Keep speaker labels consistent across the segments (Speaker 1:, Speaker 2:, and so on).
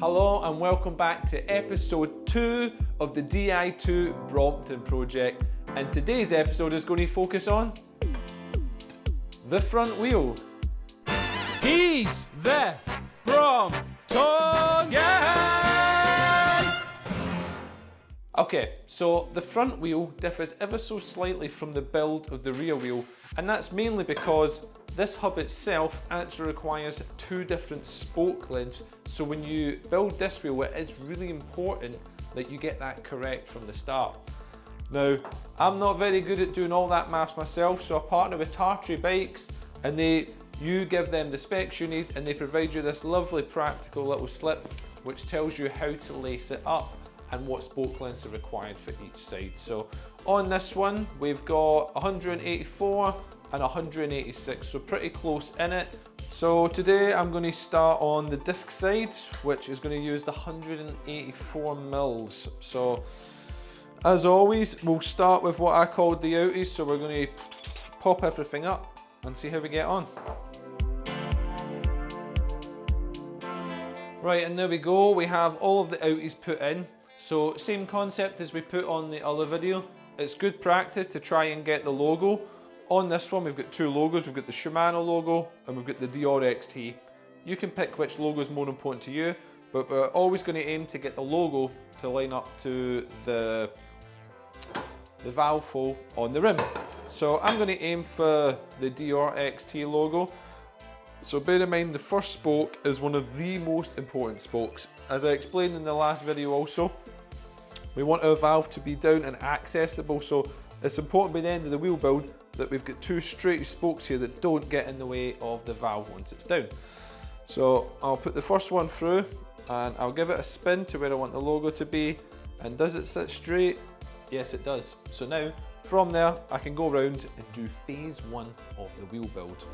Speaker 1: Hello and welcome back to episode 2 of the DI2 Brompton project, and today's episode is going to focus on the front wheel.
Speaker 2: He's the Brompton Guy!
Speaker 1: Okay, so the front wheel differs ever so slightly from the build of the rear wheel, and that's mainly because this hub itself actually requires 2 different spoke lengths. So when you build this wheel, it is really important that you get that correct from the start. Now, I'm not very good at doing all that maths myself, so I partner with Tyre bikes, and you give them the specs you need, and they provide you this lovely practical little slip which tells you how to lace it up and what spoke lengths are required for each side. So on this one, we've got 184 and 186, so pretty close in it. So today I'm going to start on the disc side, which is going to use the 184 mils. So as always, we'll start with what I called the outies. So we're going to pop everything up and see how we get on. Right, and there we go. We have all of the outies put in. So same concept as we put on the other video. It's good practice to try and get the logo. On this one, we've got 2 logos. We've got the Shimano logo and we've got the Deore XT. You can pick which logo is more important to you, but we're always going to aim to get the logo to line up to the valve hole on the rim. So I'm going to aim for the Deore XT logo. So bear in mind, the first spoke is one of the most important spokes. As I explained in the last video also, we want our valve to be down and accessible, so it's important by the end of the wheel build that we've got 2 straight spokes here that don't get in the way of the valve once it's down. So I'll put the first one through and I'll give it a spin to where I want the logo to be. And does it sit straight? Yes, it does. So now from there I can go around and do phase 1 of the wheel build.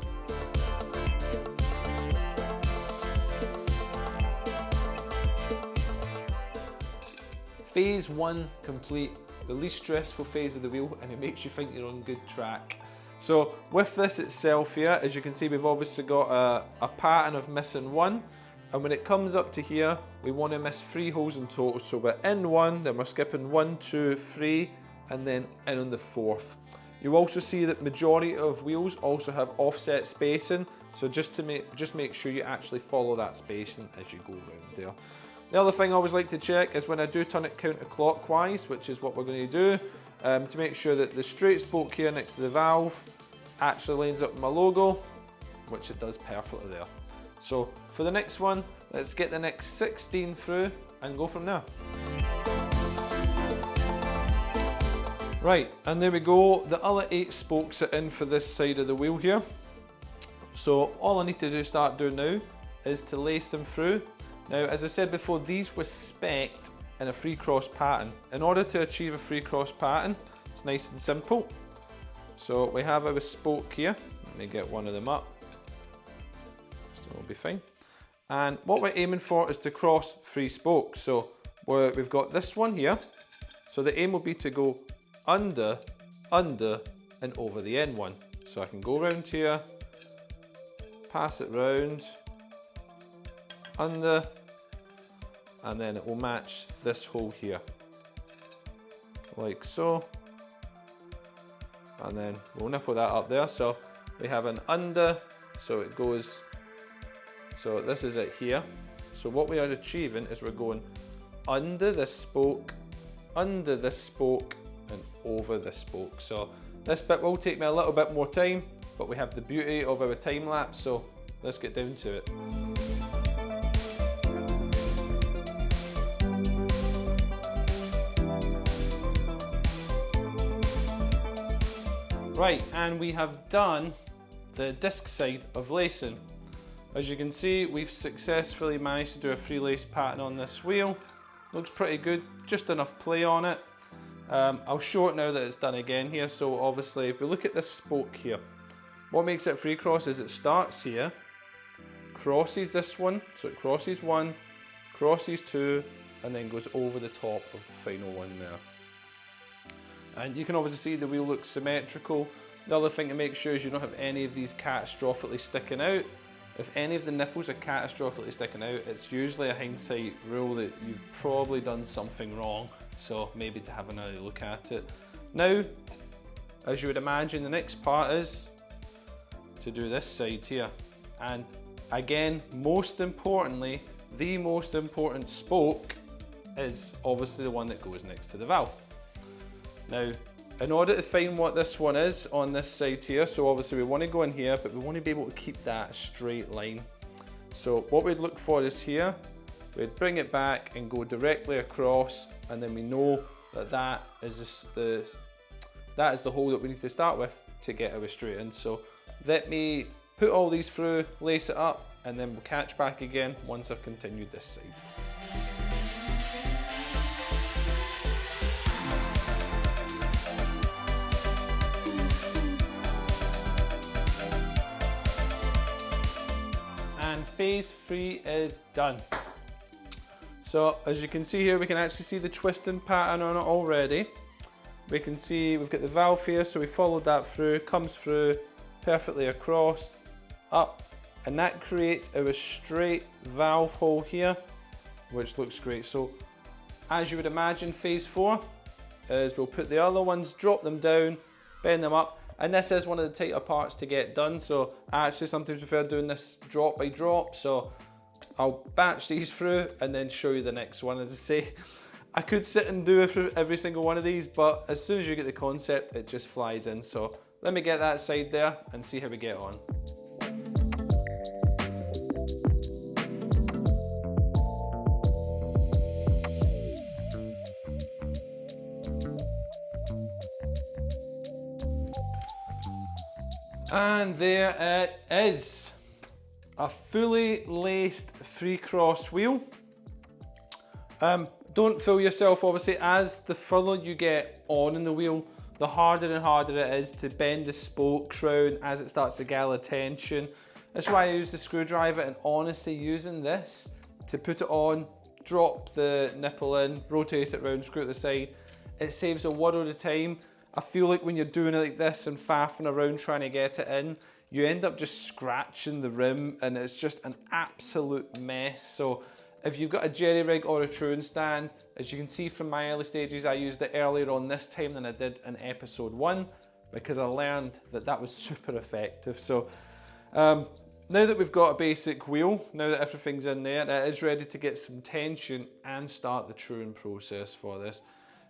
Speaker 1: Phase 1 complete, the least stressful phase of the wheel, and it makes you think you're on good track. So with this itself here, as you can see, we've obviously got a pattern of missing 1, and when it comes up to here, we want to miss 3 holes in total. So we're in 1, then we're skipping 1, 2, 3, and then in on the 4th. You also see that majority of wheels also have offset spacing, so just make sure you actually follow that spacing as you go around there. The other thing I always like to check is when I do turn it counterclockwise, which is what we're going to do, to make sure that the straight spoke here next to the valve actually lines up with my logo, which it does perfectly there. So for the next one, let's get the next 16 through and go from there. Right, and there we go. The other 8 spokes are in for this side of the wheel here. So all I need to start doing now is to lace them through. Now, as I said before, these were spec'd in a free cross pattern. In order to achieve a free cross pattern, it's nice and simple. So we have our spoke here. Let me get one of them up. So it'll be fine. And what we're aiming for is to cross 3 spokes. So we've got this one here. So the aim will be to go under, and over the end one. So I can go around here, pass it round, under, and then it will match this hole here, like so, and then we'll nipple that up there. So we have an under, so it goes, so this is it here. So what we are achieving is we're going under this spoke, and over this spoke. So this bit will take me a little bit more time, but we have the beauty of our time lapse, so let's get down to it. Right, and we have done the disc side of lacing. As you can see, we've successfully managed to do a free lace pattern on this wheel. Looks pretty good, just enough play on it. I'll show it now that it's done again here. So obviously, if we look at this spoke here, what makes it free cross is it starts here, crosses this one, so it crosses 1, crosses 2, and then goes over the top of the final one there. And you can obviously see the wheel looks symmetrical. The other thing to make sure is you don't have any of these catastrophically sticking out. if any of the nipples are catastrophically sticking out, it's usually a hindsight rule that you've probably done something wrong, so maybe to have another look at it. Now, as you would imagine, the next part is to do this side here. And again, most importantly, the most important spoke is obviously the one that goes next to the valve. Now, in order to find what this one is on this side here, so obviously we want to go in here, but we want to be able to keep that a straight line. So what we'd look for is here, we'd bring it back and go directly across, and then we know that that is the hole that we need to start with to get our straight in. So let me put all these through, lace it up, and then we'll catch back again once I've continued this side. And phase 3 is done. So as you can see here, we can actually see the twisting pattern on it already. We can see we've got the valve here, so we followed that through, comes through perfectly across, up, and that creates our straight valve hole here, which looks great. So as you would imagine, phase 4 is we'll put the other ones, drop them down, bend them up, and this is one of the tighter parts to get done, so I actually sometimes prefer doing this drop by drop, so I'll batch these through and then show you the next one. As I say, I could sit and do it through every single one of these, but as soon as you get the concept, it just flies in. So let me get that side there and see how we get on. And there it is, a fully laced 3-cross wheel. Don't fool yourself, obviously, as the further you get on in the wheel, the harder and harder it is to bend the spoke crown as it starts to gather tension. That's why I use the screwdriver, and honestly using this to put it on, drop the nipple in, rotate it around, screw it to the side, it saves a world of time. I feel like when you're doing it like this and faffing around trying to get it in, you end up just scratching the rim and it's just an absolute mess. So if you've got a jerry rig or a truant stand, as you can see from my early stages, I used it earlier on this time than I did in episode 1 because I learned that that was super effective. So now that we've got a basic wheel, now that everything's in there, it is ready to get some tension and start the truant process for this.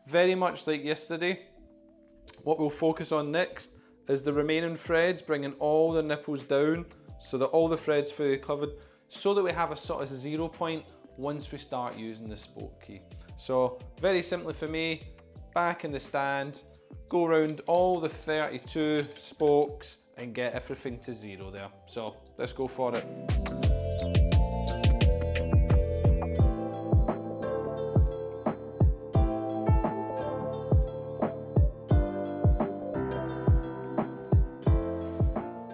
Speaker 1: Very much like yesterday, what we'll focus on next is the remaining threads, bringing all the nipples down so that all the threads fully covered, so that we have a sort of 0 point once we start using the spoke key. So very simply for me, back in the stand, go around all the 32 spokes and get everything to 0 there. So let's go for it.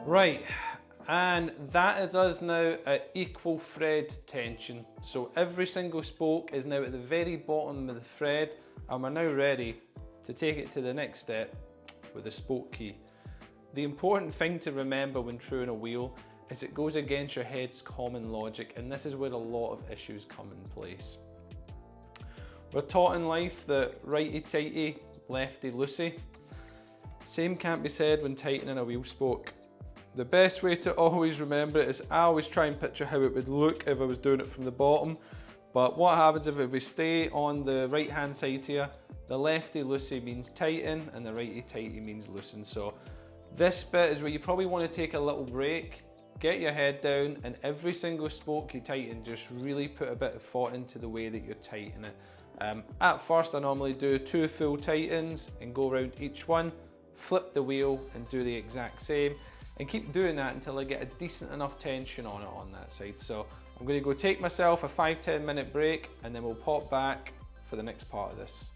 Speaker 1: Right, and that is us now at equal thread tension. So every single spoke is now at the very bottom of the thread, and we're now ready to take it to the next step with the spoke key. The important thing to remember when truing a wheel is it goes against your head's common logic, and this is where a lot of issues come in place. We're taught in life that righty tighty, lefty loosey. Same can't be said when tightening a wheel spoke. The best way to always remember it is I always try and picture how it would look if I was doing it from the bottom. But what happens if we stay on the right hand side here, the lefty loosey means tighten and the righty tighty means loosen. So this bit is where you probably want to take a little break, get your head down, and every single spoke you tighten, just really put a bit of thought into the way that you're tightening it. At first I normally do 2 full tightens and go around each one, flip the wheel and do the exact same. And keep doing that until I get a decent enough tension on it on that side. So I'm going to go take myself a 5-10 minute break and then we'll pop back for the next part of this.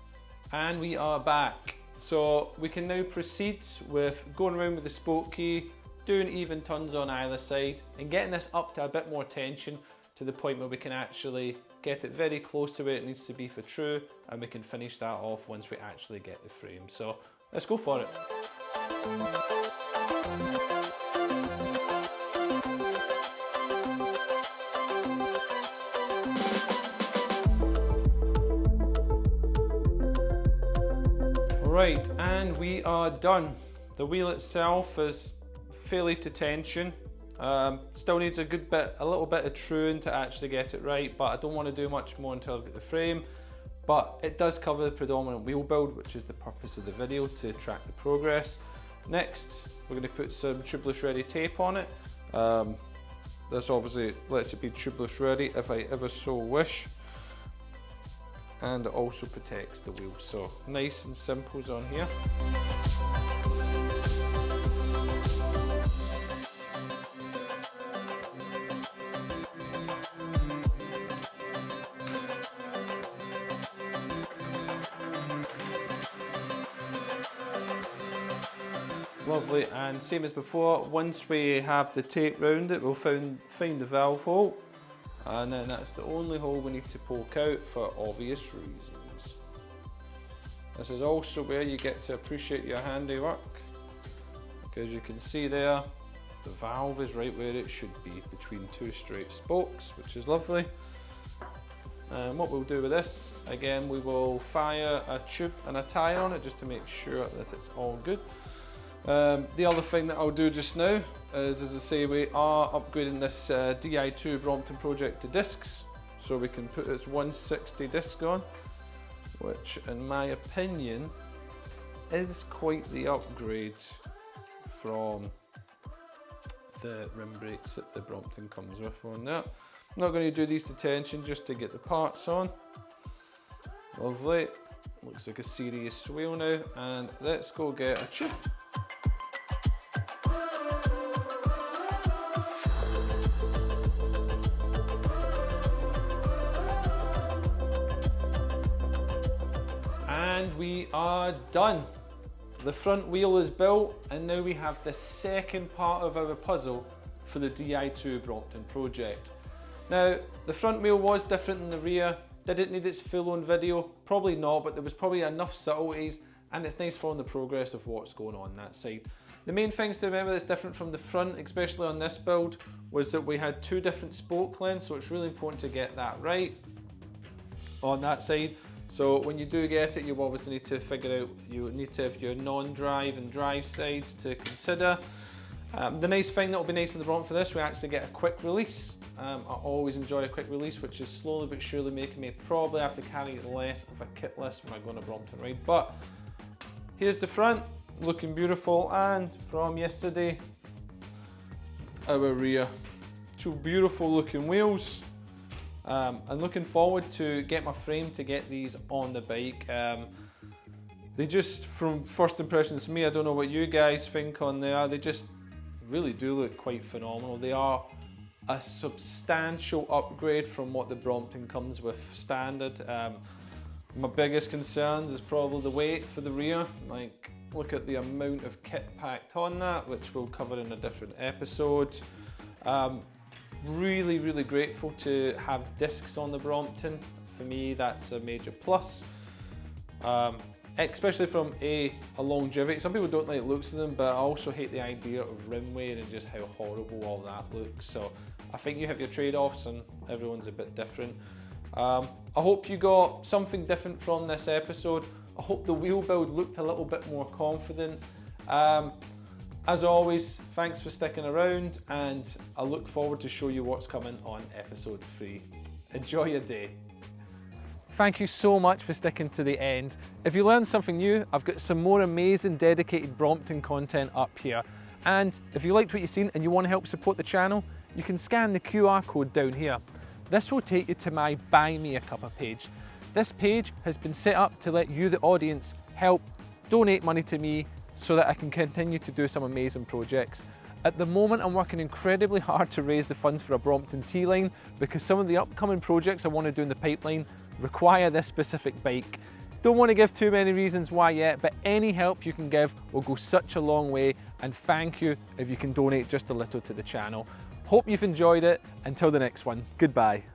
Speaker 1: And we are back. So we can now proceed with going around with the spoke key, doing even turns on either side and getting this up to a bit more tension to the point where we can actually get it very close to where it needs to be for true, and we can finish that off once we actually get the frame. So let's go for it. Right, and we are done. The wheel itself is fairly to tension. Still needs a little bit of truing to actually get it right, but I don't want to do much more until I've got the frame. But it does cover the predominant wheel build, which is the purpose of the video, to track the progress. Next, we're going to put some tubeless ready tape on it. This obviously lets it be tubeless ready if I ever so wish. And it also protects the wheel, so nice and simple on here. Lovely, and same as before, once we have the tape round it, we'll find the valve hole, and then that's the only hole we need to poke out for obvious reasons. This is also where you get to appreciate your handiwork, because you can see there, the valve is right where it should be, between two straight spokes, which is lovely. And what we'll do with this, again, we will fire a tube and a tyre on it just to make sure that it's all good. The other thing that I'll do just now is, as I say, we are upgrading this Di2 Brompton project to discs, so we can put its 160 disc on, which in my opinion is quite the upgrade from the rim brakes that the Brompton comes with on there. I'm not going to do these to tension just to get the parts on. Lovely, looks like a serious wheel now, and let's go get a tube. And we are done. The front wheel is built, and now we have the second part of our puzzle for the Di2 Brompton project. Now, the front wheel was different than the rear. Did it need its full-on video? Probably not, but there was probably enough subtleties, and it's nice following the progress of what's going on that side. The main things to remember that's different from the front, especially on this build, was that we had two different spoke lengths, so it's really important to get that right on that side. So when you do get it, you obviously need to figure out, you need to have your non-drive and drive sides to consider. The nice thing that will be nice in the Brompton for this, we actually get a quick release. I always enjoy a quick release, which is slowly but surely making me probably have to carry less of a kit list when I go on a Brompton ride. But here's the front, looking beautiful, and from yesterday, our rear. Two beautiful looking wheels. I'm looking forward to get my frame to get these on the bike. They just, from first impressions to me, I don't know what you guys think on there, they just really do look quite phenomenal. They are a substantial upgrade from what the Brompton comes with standard. My biggest concerns is probably the weight for the rear. Like, look at the amount of kit packed on that, which we'll cover in a different episode. Really grateful to have discs on the Brompton. For me, that's a major plus. Especially from a longevity. Some people don't like the looks of them, but I also hate the idea of rim wear and just how horrible all that looks. So I think you have your trade-offs, and everyone's a bit different. I hope you got something different from this episode. I hope the wheel build looked a little bit more confident. As always, thanks for sticking around, and I look forward to show you what's coming on episode 3. Enjoy your day. Thank you so much for sticking to the end. If you learned something new, I've got some more amazing dedicated Brompton content up here. And if you liked what you've seen and you want to help support the channel, you can scan the QR code down here. This will take you to my Buy Me a Cuppa page. This page has been set up to let you, the audience, help donate money to me so that I can continue to do some amazing projects. At the moment, I'm working incredibly hard to raise the funds for a Brompton T-line, because some of the upcoming projects I want to do in the pipeline require this specific bike. Don't want to give too many reasons why yet, but any help you can give will go such a long way, and thank you if you can donate just a little to the channel. Hope you've enjoyed it. Until the next one, goodbye.